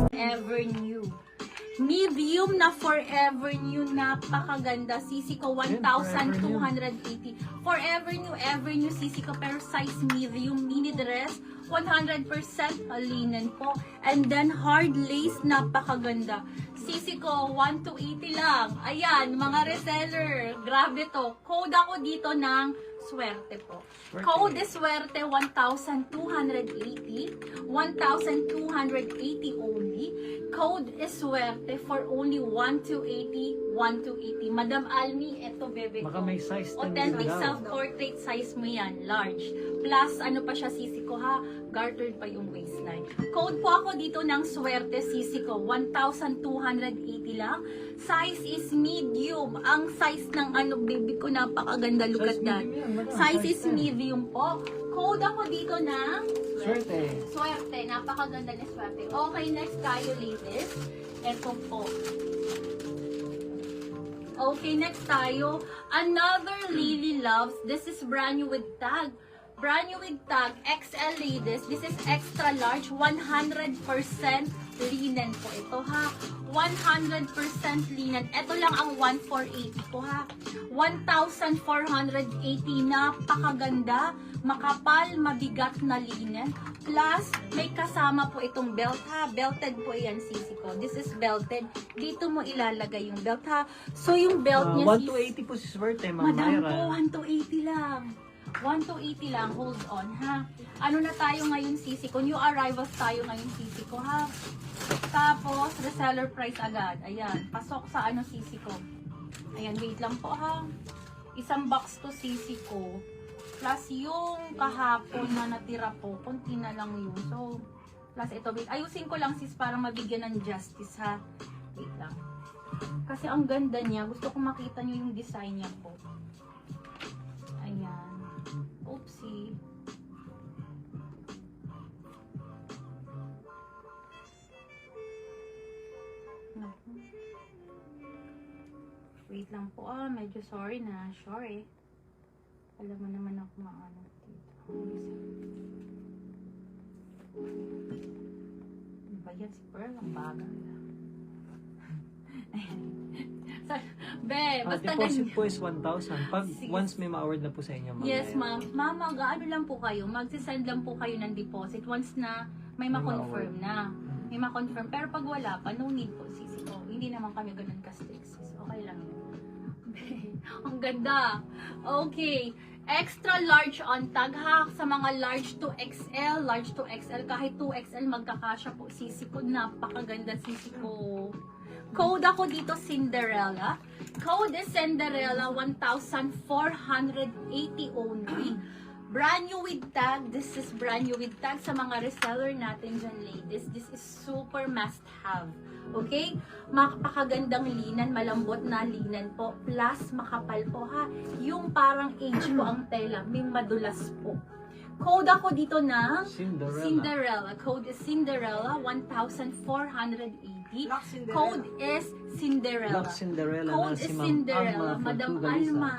Forever New. Medium na Forever New, napakaganda. Sisi ko 1,280. Forever New, Ever New Sisi ko, pero size medium, mini dress, 100% linen po. And then hard lace, napakaganda. Sisi ko 1,280 lang. Ayan, mga reseller, grabe to. Code ako dito ng swerte po. Code is swerte 1,280. 1,280 only. Code is swerte for only 1,280. 1,280. Madam Almi, eto bebe ko. Baka may size din Authentic daw. self-portrait size mo yan. Large. Plus, ano pa siya sisi ko ha? Gartered pa yung waistline. Code po ako dito ng swerte sisi ko. 1,280 lang. Size is medium. Ang size ng ano baby ko, napakaganda. Look at that. Size is medium po. Code ako dito ng Swerte. swerte. Napakaganda ni swerte. Okay, next tayo latest. Ito po. Okay, next tayo. Another Lily Loves. This is brand new with tag. Brand new with tag. XL ladies. This is extra large. 100% linen po ito ha. 100% linen. Ito lang ang 1,480 po ha. 1,480. Napakaganda. Makapal, mabigat na linen. Plus, may kasama po itong belt ha. Belted po yan sisi ko. This is belted. Dito mo ilalagay yung belt ha. So, yung belt niya 1,280 po si Swerte, Ma'am Madam Myra. po, 1,280 lang. 1,280 lang. Hold on, ha? Ano na tayo ngayon, sisi ko? New arrivals tayo ngayon, sisi ko, ha? Tapos, reseller price agad. Ayan. Pasok sa ano, sisi ko. Ayan, wait lang po, ha? Isang box to, sisi ko. Plus, yung kahapon na natira po, konti na lang yun. So, plus ito, wait. Ayusin ko lang, sis, para mabigyan ng justice, ha? Wait lang. Kasi ang ganda niya. Gusto ko makita niyo yung design niya po. Ayan. Oopsie. Naku. Wait lang po. Medyo sorry na. Sorry. Alam mo naman ako maano dito. Ano ba yan? Si Pearl ang bagal. Be, basta Deposit ganyan. po is 1,000. Pag Sige. once may ma-award na po sa inyo, Ma'am Yes, Myra. ma'am. Ma'am, mag-ano lang po kayo. Magsisend lang po kayo ng deposit once na may ma-confirm na. May ma-confirm. Pero pag wala pa, no need po, sisi ko. Hindi naman kami ganun ka-strict, sis. Okay lang yun. Ang ganda. Okay. Extra large on tag ha. Sa mga large to XL, large to XL, kahit 2XL magkakasya po. Sisi ko, napakaganda sisi ko. Code ako dito, Cinderella. Code is Cinderella, 1,480 only. Brand new with tag. This is brand new with tag sa mga reseller natin dyan, ladies. This is super must have. Okay? Makapakagandang linan, malambot na linan po. Plus, makapal po ha. Yung parang age po ang tela. May madulas po. Code ako dito ng Cinderella. Cinderella. Code is Cinderella, 1,480. Code is Cinderella. Black Cinderella Code na si is Ma'am Cinderella. Alma Madam Fortugaliza. Alma.